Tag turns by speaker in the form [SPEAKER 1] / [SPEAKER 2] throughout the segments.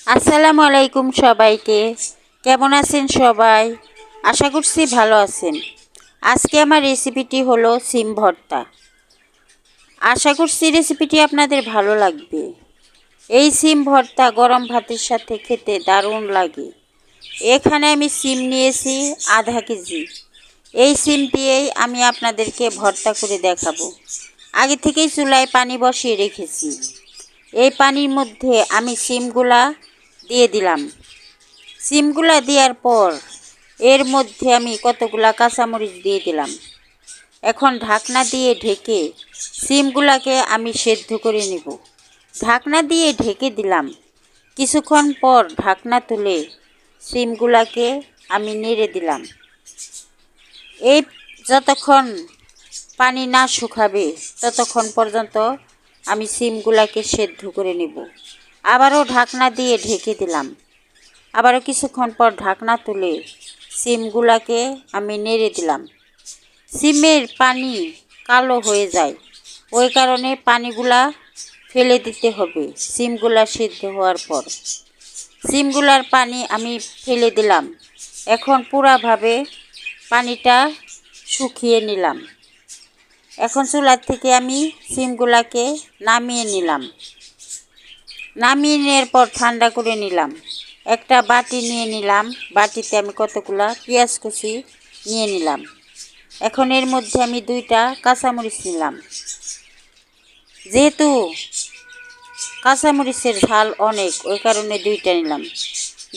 [SPEAKER 1] আসসালামু আলাইকুম সবাইকে। কেমন আছেন সবাই? আশা করছি ভালো আছেন। আজকে আমার রেসিপিটি হলো সিম ভর্তা। আশা করছি রেসিপিটি আপনাদের ভালো লাগবে। এই সিম ভর্তা গরম ভাতের সাথে খেতে দারুণ লাগে। এখানে আমি সিম নিয়েছি আধা কেজি। এই সিম দিয়েই আমি আপনাদেরকে ভর্তা করে দেখাবো। আগে থেকেই চুলায় পানি বসিয়ে রেখেছি। এই পানির মধ্যে আমি সিমগুলা দিয়ে দিলাম। সিমগুলা দেওয়ার পর এর মধ্যে আমি কতগুলা কাঁচামরিচ দিয়ে দিলাম। এখন ঢাকনা দিয়ে ঢেকে সিমগুলাকে আমি সেদ্ধ করে নেব। ঢাকনা দিয়ে ঢেকে দিলাম। কিছুক্ষণ পর ঢাকনা তুলে সিমগুলাকে আমি নেড়ে দিলাম। এই যতক্ষণ পানি না শুকাবে ততক্ষণ পর্যন্ত আমি সিমগুলাকে সেদ্ধ করে নেব। আবারও ঢাকনা দিয়ে ঢেকে দিলাম। আবারও কিছুক্ষণ পর ঢাকনা তুলে সিমগুলাকে আমি নেড়ে দিলাম। সিমের পানি কালো হয়ে যায়, ওই কারণে পানিগুলা ফেলে দিতে হবে। সিমগুলা সিদ্ধ হওয়ার পর সিমগুলার পানি আমি ফেলে দিলাম। এখন পুরাভাবে পানিটা শুকিয়ে নিলাম। এখন চুলার থেকে আমি সিমগুলাকে নামিয়ে নিলাম। নামিয়ে নেওয়ার পর ঠান্ডা করে নিলাম। একটা বাটি নিয়ে নিলাম। বাটিতে আমি কতগুলা পেঁয়াজ কুচি নিয়ে নিলাম। এখন এর মধ্যে আমি 2টা কাঁচামরিচ নিলাম। যেহেতু কাঁচামরিচের ঝাল অনেক, ওই কারণে 2টা নিলাম।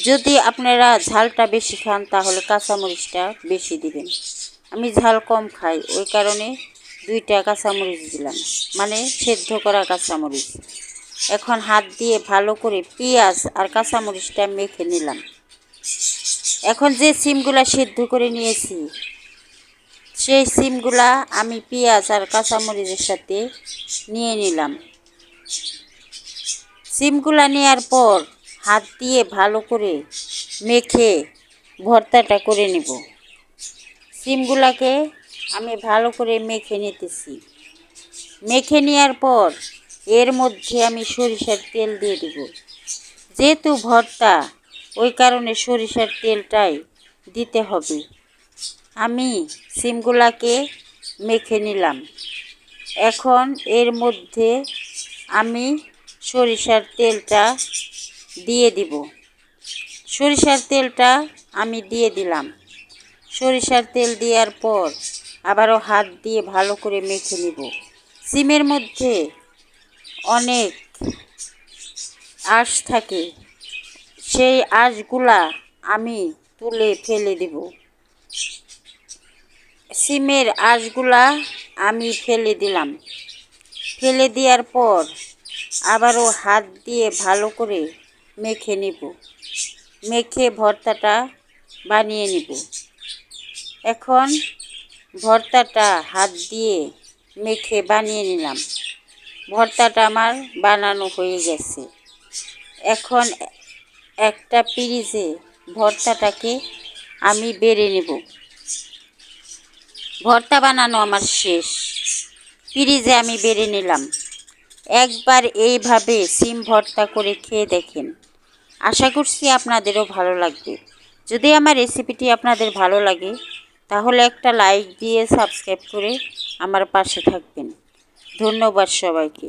[SPEAKER 1] যদি আপনারা ঝালটা বেশি খান তাহলে কাঁচামরিচটা বেশি দিবেন। আমি ঝাল কম খাই, ওই কারণে 2টা কাঁচামরিচ দিলাম, মানে সেদ্ধ করা কাঁচামরিচ। এখন হাত দিয়ে ভালো করে পেঁয়াজ আর কাঁচামরিচটা মেখে নিলাম। এখন যে সিমগুলা সেদ্ধ করে নিয়েছি সেই সিমগুলা আমি পেঁয়াজ আর কাঁচামরিচের সাথে নিয়ে নিলাম। সিমগুলা নেওয়ার পর হাত দিয়ে ভালো করে মেখে ভর্তাটা করে নেব। সিমগুলাকে আমি ভালো করে মেখে নিতেছি। মেখে নেওয়ার পর এর মধ্যে আমি সরিষার তেল দিয়ে দেব। যেহেতু ভর্তা, ওই কারণে সরিষার তেলটাই দিতে হবে। আমি সিমগুলাকে মেখে নিলাম। এখন এর মধ্যে আমি সরিষার তেলটা দিয়ে দিব। সরিষার তেলটা আমি দিয়ে দিলাম। সরিষার তেল দেওয়ার পর আবারও হাত দিয়ে ভালো করে মেখে নিব। সিমের মধ্যে অনেক আঁশ থাকে, সেই আঁশগুলা আমি তুলে ফেলে দেব। সিমের আঁশগুলা আমি ফেলে দিলাম। ফেলে দেওয়ার পর আবারও হাত দিয়ে ভালো করে মেখে নিব। মেখে ভর্তাটা বানিয়ে নিব। এখন ভর্তাটা হাত দিয়ে মেখে বানিয়ে নিলাম। ভর্তাটা আমার বানানো হয়ে গেছে। এখন একটা পিরিজে ভর্তাটাকে আমি বেড়ে নেব। ভর্তা বানানো আমার শেষ। পিরিজে আমি বেড়ে নিলাম। একবার এইভাবে সিম ভর্তা করে খেয়ে দেখেন। আশা করছি আপনাদেরও ভালো লাগবে। যদি আমার রেসিপিটি আপনাদের ভালো লাগে তাহলে একটা লাইক দিয়ে সাবস্ক্রাইব করে আমার পাশে থাকবেন। ধন্যবাদ সবাইকে।